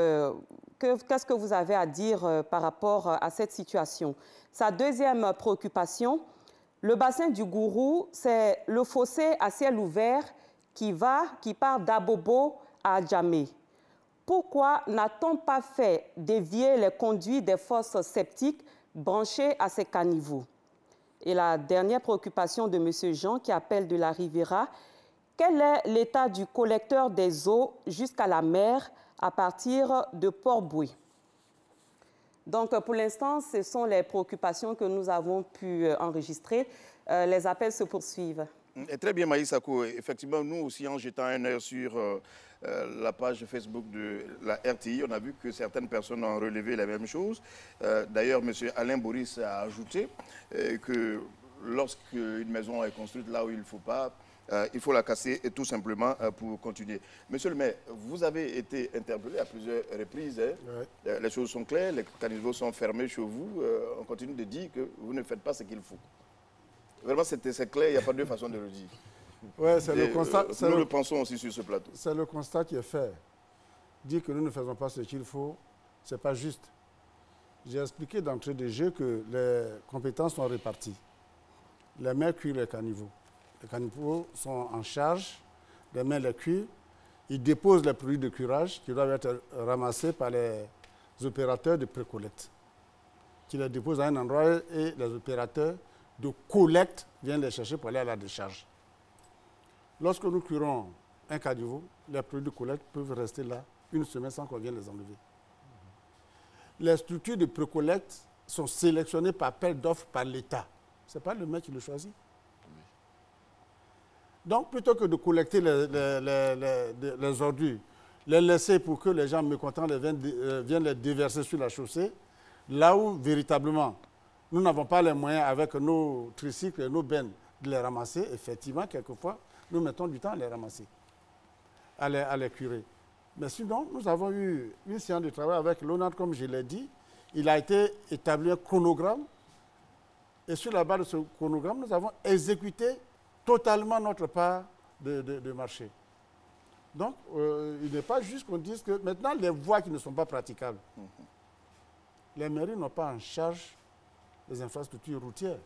qu'est-ce que vous avez à dire par rapport à cette situation? Sa deuxième préoccupation, le bassin du Gourou, c'est le fossé à ciel ouvert qui part d'Abobo à Djamé. Pourquoi n'a-t-on pas fait dévier les conduits des fosses septiques branchées à ces caniveaux? Et la dernière préoccupation de M. Jean, qui appelle de la Riviera, quel est l'état du collecteur des eaux jusqu'à la mer à partir de Port-Boué? Donc, pour l'instant, ce sont les préoccupations que nous avons pu enregistrer. Les appels se poursuivent. Très bien, Maïs Sako. Effectivement, nous aussi, en jetant un œil sur la page Facebook de la RTI, on a vu que certaines personnes ont relevé la même chose. D'ailleurs, M. Alain Boris a ajouté que lorsqu'une maison est construite là où il ne faut pas, il faut la casser tout simplement pour continuer. Monsieur le maire, vous avez été interpellé à plusieurs reprises. Hein. Les choses sont claires, les caniveaux sont fermés chez vous. On continue de dire que vous ne faites pas ce qu'il faut. Vraiment, c'est clair, il n'y a pas deux façons de le dire. Ouais, c'est le constat. Nous le pensons aussi sur ce plateau. C'est le constat qui est fait. Dire que nous ne faisons pas ce qu'il faut, ce n'est pas juste. J'ai expliqué d'entrée de jeu que les compétences sont réparties. Les maires cuisent les caniveaux. Les caniveaux sont en charge, les maires les cuisent. Ils déposent les produits de curage qui doivent être ramassés par les opérateurs de pré-collecte, qui les déposent à un endroit et les opérateurs de collecte viennent les chercher pour aller à la décharge. Lorsque nous curons un caniveau, les produits de collecte peuvent rester là une semaine sans qu'on vienne les enlever. Les structures de pré-collecte sont sélectionnées par appel d'offres par l'État. Ce n'est pas le maire qui le choisit. Donc, plutôt que de collecter les ordures, les laisser pour que les gens mécontents viennent les déverser sur la chaussée, là où, véritablement, nous n'avons pas les moyens, avec nos tricycles et nos bennes, de les ramasser, effectivement, quelquefois, nous mettons du temps à les ramasser, à les curer. Mais sinon, nous avons eu une séance de travail avec l'ONAD, comme je l'ai dit. Il a été établi un chronogramme. Et sur la base de ce chronogramme, nous avons exécuté totalement notre part de marché. Donc, il n'est pas juste qu'on dise que maintenant, les voies qui ne sont pas praticables, les mairies n'ont pas en charge les infrastructures routières.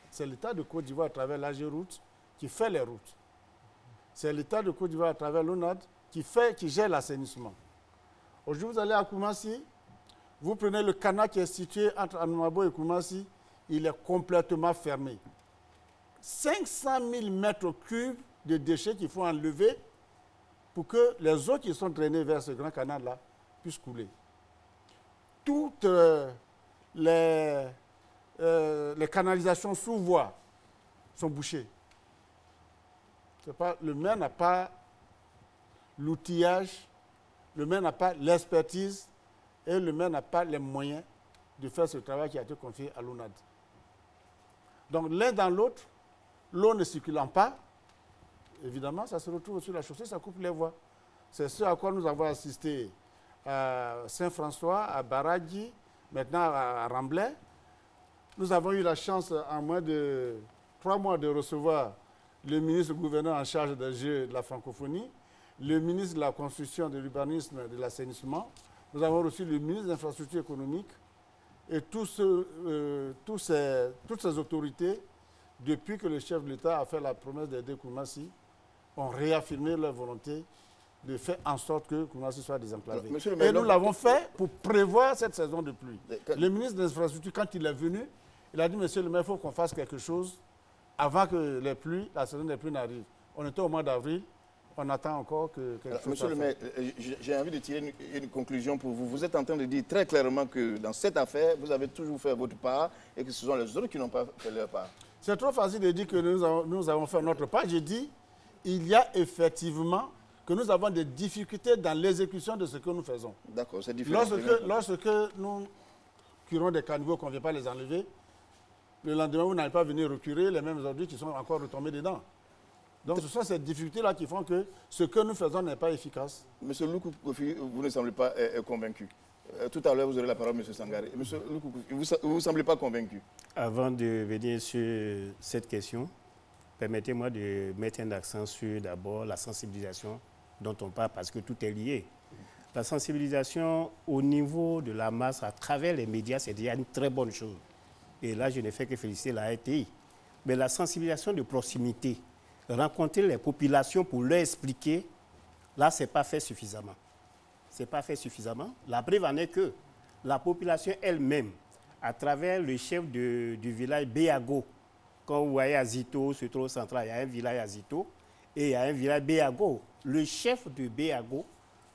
C'est l'État de Côte d'Ivoire à travers l'AGERoute qui fait les routes. C'est l'État de Côte d'Ivoire à travers l'ONAD qui gère l'assainissement. Aujourd'hui, vous allez à Koumassi, vous prenez le canal qui est situé entre Anoumabo et Koumassi, il est complètement fermé. 500 000 mètres cubes de déchets qu'il faut enlever pour que les eaux qui sont drainées vers ce grand canal-là puissent couler. Toutes les canalisations sous voie sont bouchées. Le maire n'a pas l'outillage, le maire n'a pas l'expertise et le maire n'a pas les moyens de faire ce travail qui a été confié à l'ONAD. Donc l'un dans l'autre, l'eau ne circulant pas, évidemment, ça se retrouve sur la chaussée, ça coupe les voies. C'est ce à quoi nous avons assisté à Saint-François, à Baragui, maintenant à Ramblay. Nous avons eu la chance, en moins de 3 mois, de recevoir le ministre-gouverneur en charge des Jeux de la francophonie, le ministre de la Construction, de l'Urbanisme et de l'Assainissement. Nous avons reçu le ministre des Infrastructures économiques et toutes ces autorités, depuis que le chef de l'État a fait la promesse d'aider Koumassi, ont réaffirmé leur volonté de faire en sorte que Koumassi soit désenclavé. Et nous l'avons fait pour prévoir cette saison de pluie. Le ministre des Infrastructures, quand il est venu, il a dit, monsieur le maire, il faut qu'on fasse quelque chose avant que la saison des pluies n'arrive. On était au mois d'avril, on attend encore que quelque chose Monsieur le maire, j'ai envie de tirer une conclusion pour vous. Vous êtes en train de dire très clairement que dans cette affaire, vous avez toujours fait votre part et que ce sont les autres qui n'ont pas fait leur part. C'est trop facile de dire que nous avons fait notre part. J'ai dit, il y a effectivement que nous avons des difficultés dans l'exécution de ce que nous faisons. D'accord, c'est différent. Lorsque nous curons des caniveaux qu'on ne vient pas les enlever, le lendemain, vous n'allez pas venir recurer les mêmes ordures qui sont encore retombés dedans. Donc, ce sont ces difficultés-là qui font que ce que nous faisons n'est pas efficace. Monsieur Loukou, vous ne semblez pas convaincu. Tout à l'heure, vous aurez la parole, M. Sangaré. Monsieur Loukoukou, vous ne semblez pas convaincu. Avant de venir sur cette question, permettez-moi de mettre un accent sur d'abord la sensibilisation dont on parle parce que tout est lié. La sensibilisation au niveau de la masse à travers les médias, c'est déjà une très bonne chose. Et là, je ne fais que féliciter la RTI. Mais la sensibilisation de proximité, rencontrer les populations pour leur expliquer, là, ce n'est pas fait suffisamment. Ce n'est pas fait suffisamment. La preuve en est que la population elle-même, à travers le chef du village Béago, quand vous voyez à Zito, c'est trop central, il y a un village à Zito et il y a un village Béago. Le chef de Béago,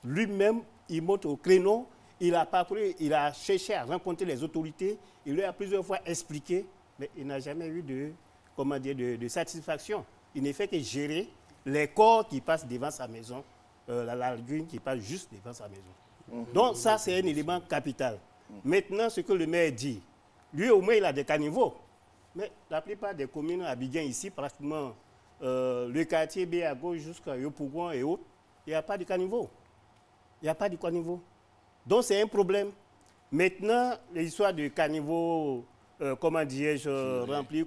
lui-même, il monte au créneau, il a parcouru, il a cherché à rencontrer les autorités, il lui a plusieurs fois expliqué, mais il n'a jamais eu de satisfaction. Il ne fait que gérer les corps qui passent devant sa maison, la lagune qui passe juste devant sa maison. Donc ça, c'est un élément capital. Maintenant, ce que le maire dit, lui au moins il a des caniveaux, mais la plupart des communes à Abidjan ici, pratiquement le quartier Béago jusqu'à Yopougon et autres, il n'y a pas de caniveau. Il n'y a pas de caniveau. Donc c'est un problème. Maintenant, l'histoire de caniveau, comment dirais-je, rempli,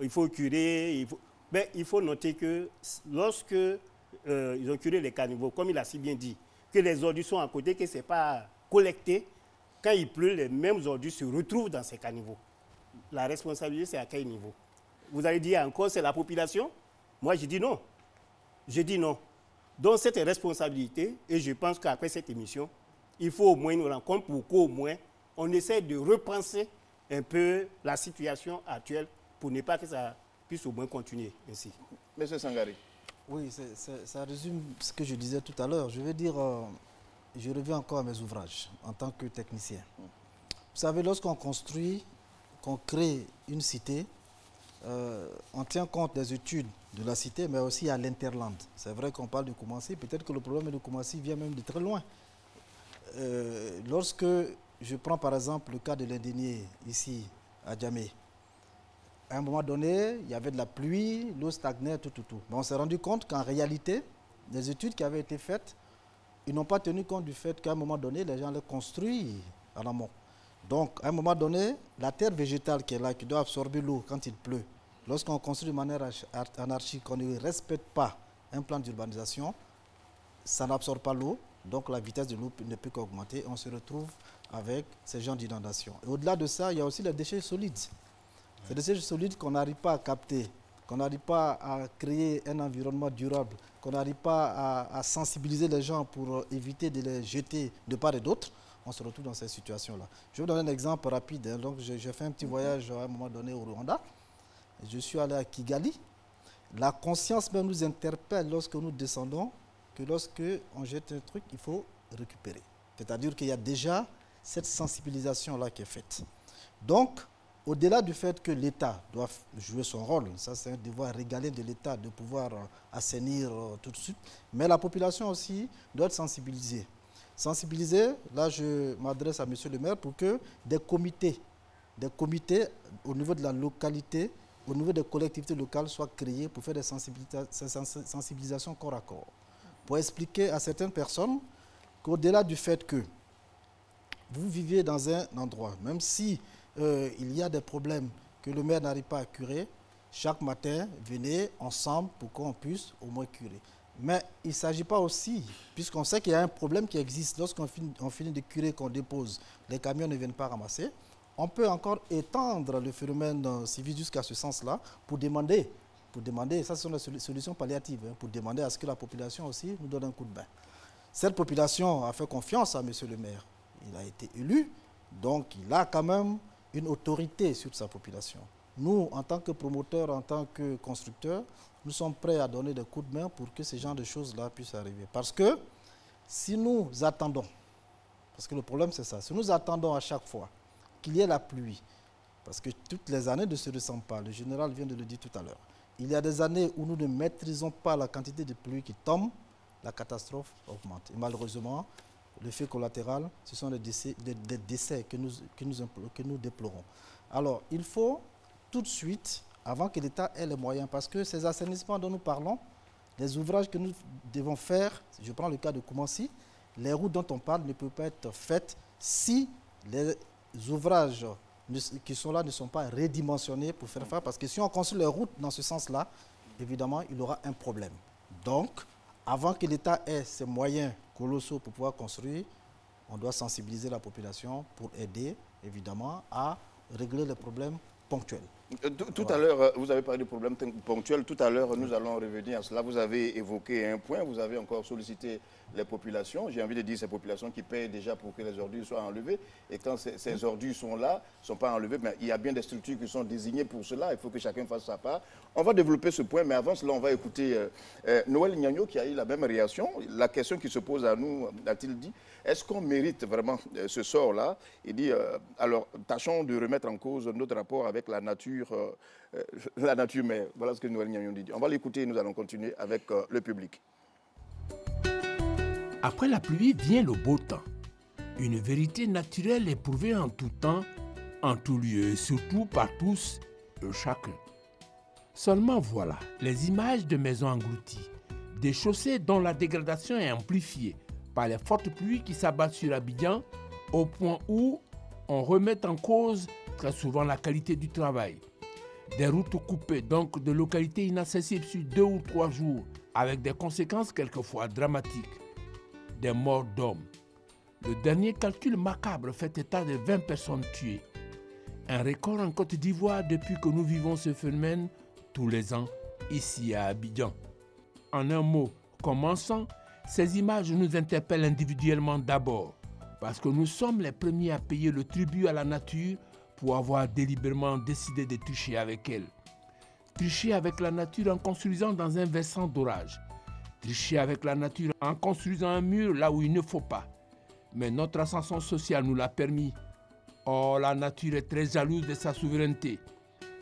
il faut curer. Mais il faut noter que lorsque ils ont curé les caniveaux, comme il a si bien dit, que les ordures sont à côté, que ce n'est pas collecté, quand il pleut, les mêmes ordures se retrouvent dans ces caniveaux. La responsabilité, c'est à quel niveau? Vous allez dire encore, c'est la population? Moi, je dis non. Je dis non. Donc, cette responsabilité, et je pense qu'après cette émission, il faut au moins une rencontre pour qu'au moins on essaie de repenser un peu la situation actuelle pour ne pas que ça puisse au moins continuer ainsi. Monsieur Sangaré. Oui, ça résume ce que je disais tout à l'heure. Je veux dire, je reviens encore à mes ouvrages en tant que technicien. Vous savez, lorsqu'on construit, qu'on crée une cité, on tient compte des études de la cité, mais aussi à l'interland. C'est vrai qu'on parle de Koumassi, peut-être que le problème de Koumassi vient même de très loin. Lorsque je prends par exemple le cas de l'Indénié ici à Djamé, à un moment donné, il y avait de la pluie, l'eau stagnait, tout. Mais on s'est rendu compte qu'en réalité, les études qui avaient été faites, ils n'ont pas tenu compte du fait qu'à un moment donné, les gens les construisent en amont. Donc, à un moment donné, la terre végétale qui est là, qui doit absorber l'eau quand il pleut, lorsqu'on construit de manière anarchique, qu'on ne respecte pas un plan d'urbanisation, ça n'absorbe pas l'eau, donc la vitesse de l'eau ne peut qu'augmenter. On se retrouve avec ces genres d'inondations. Et au-delà de ça, il y a aussi les déchets solides. Ces déchets solides qu'on n'arrive pas à capter, qu'on n'arrive pas à créer un environnement durable, qu'on n'arrive pas à sensibiliser les gens pour éviter de les jeter de part et d'autre, on se retrouve dans cette situation-là. Je vais vous donner un exemple rapide. Hein. Donc, j'ai fait un petit voyage à un moment donné au Rwanda. Je suis allé à Kigali. La conscience même nous interpelle lorsque nous descendons que lorsque on jette un truc, il faut récupérer. C'est-à-dire qu'il y a déjà cette sensibilisation-là qui est faite. Donc, au-delà du fait que l'État doit jouer son rôle, ça c'est un devoir régalien de l'État de pouvoir assainir tout de suite, mais la population aussi doit être sensibilisée. Sensibiliser, là je m'adresse à M. le maire pour que des comités au niveau de la localité, au niveau des collectivités locales soient créés pour faire des sensibilisations corps à corps. Pour expliquer à certaines personnes qu'au-delà du fait que vous vivez dans un endroit, même si il y a des problèmes que le maire n'arrive pas à curer, chaque matin, venez ensemble pour qu'on puisse au moins curer. Mais il ne s'agit pas aussi, puisqu'on sait qu'il y a un problème qui existe, lorsqu'on finit de curer, qu'on dépose, les camions ne viennent pas ramasser, on peut encore étendre le phénomène civil jusqu'à ce sens-là pour demander, ça ce sont les solutions palliatives, hein, pour demander à ce que la population aussi nous donne un coup de main. Cette population a fait confiance à M. le maire. Il a été élu, donc il a quand même une autorité sur sa population. Nous, en tant que promoteurs, en tant que constructeurs, nous sommes prêts à donner des coups de main pour que ce genre de choses-là puissent arriver. Parce que si nous attendons, parce que le problème c'est ça, si nous attendons à chaque fois qu'il y ait la pluie, parce que toutes les années ne se ressemblent pas, le général vient de le dire tout à l'heure, il y a des années où nous ne maîtrisons pas la quantité de pluie qui tombe, la catastrophe augmente. Et malheureusement, l'effet collatéral, ce sont des décès que nous déplorons. Alors, il faut tout de suite, avant que l'État ait les moyens, parce que ces assainissements dont nous parlons, les ouvrages que nous devons faire, je prends le cas de Koumassi, les routes dont on parle ne peuvent pas être faites si les ouvrages qui sont là ne sont pas redimensionnés pour faire face, parce que si on construit les routes dans ce sens-là, évidemment, il aura un problème. Donc, avant que l'État ait ces moyens colossaux pour pouvoir construire, on doit sensibiliser la population pour aider, évidemment, à régler les problèmes ponctuels. Tout à l'heure, vous avez parlé de problèmes ponctuels. Tout à l'heure, nous allons revenir à cela. Vous avez évoqué un point, vous avez encore sollicité les populations. J'ai envie de dire ces populations qui payent déjà pour que les ordures soient enlevées. Et quand ces ordures sont là, ne sont pas enlevées, mais il y a bien des structures qui sont désignées pour cela. Il faut que chacun fasse sa part. On va développer ce point, mais avant cela, on va écouter Noël Nyagno qui a eu la même réaction. La question qui se pose à nous, a-t-il dit, est-ce qu'on mérite vraiment ce sort-là? Il dit, alors, tâchons de remettre en cause notre rapport avec la nature mère. Voilà ce que Noël Nyagno dit. On va l'écouter et nous allons continuer avec le public. Après la pluie vient le beau temps. Une vérité naturelle éprouvée en tout temps, en tout lieu, et surtout par tous et chacun. Seulement voilà, les images de maisons englouties, des chaussées dont la dégradation est amplifiée par les fortes pluies qui s'abattent sur Abidjan, au point où on remet en cause très souvent la qualité du travail. Des routes coupées, donc de localités inaccessibles sur 2 ou 3 jours, avec des conséquences quelquefois dramatiques. Des morts d'hommes. Le dernier calcul macabre fait état de 20 personnes tuées. Un record en Côte d'Ivoire depuis que nous vivons ce phénomène tous les ans, ici à Abidjan. En un mot, commençant, ces images nous interpellent individuellement d'abord, parce que nous sommes les premiers à payer le tribut à la nature pour avoir délibérément décidé de tricher avec elle. Tricher avec la nature en construisant dans un versant d'orage. Tricher avec la nature en construisant un mur là où il ne faut pas. Mais notre ascension sociale nous l'a permis. Or, la nature est très jalouse de sa souveraineté.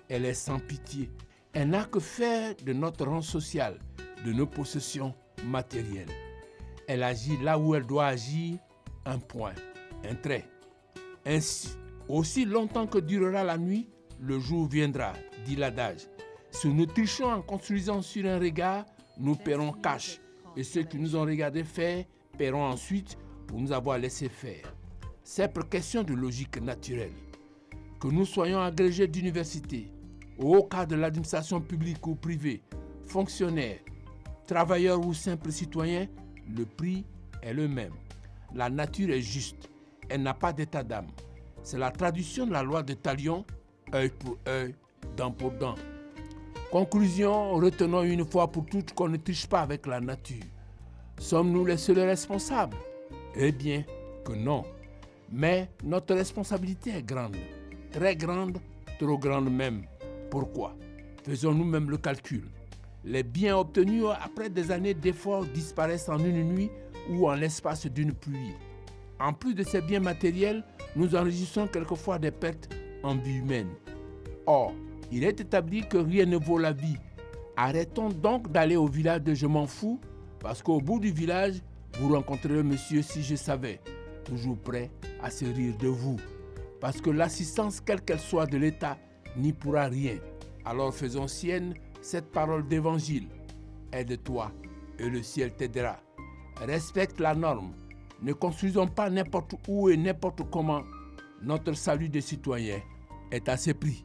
Elle est sans pitié. Elle n'a que faire de notre rang social, de nos possessions matérielles. Elle agit là où elle doit agir, un point, un trait. Ainsi, aussi longtemps que durera la nuit, le jour viendra, dit l'adage. Si nous trichons en construisant sur un regard, nous paierons cash. Et ceux qui nous ont regardé faire paieront ensuite pour nous avoir laissé faire. C'est pour question de logique naturelle. Que nous soyons agrégés d'université, au cas de l'administration publique ou privée, fonctionnaires, travailleurs ou simples citoyens, le prix est le même. La nature est juste. Elle n'a pas d'état d'âme. C'est la traduction de la loi de Talion, œil pour œil, dent pour dent. Conclusion, retenons une fois pour toutes qu'on ne triche pas avec la nature. Sommes-nous les seuls responsables? Eh bien, que non. Mais notre responsabilité est grande, très grande, trop grande même. Pourquoi? Faisons nous-mêmes le calcul. Les biens obtenus après des années d'efforts disparaissent en une nuit ou en l'espace d'une pluie. En plus de ces biens matériels, nous enregistrons quelquefois des pertes en vie humaine. Or, il est établi que rien ne vaut la vie. Arrêtons donc d'aller au village de Je m'en fous, parce qu'au bout du village, vous rencontrerez monsieur Si je savais, toujours prêt à se rire de vous. Parce que l'assistance, quelle qu'elle soit de l'État, n'y pourra rien. Alors faisons sienne cette parole d'évangile. Aide-toi et le ciel t'aidera. Respecte la norme. Ne construisons pas n'importe où et n'importe comment. Notre salut de citoyens est à ce prix.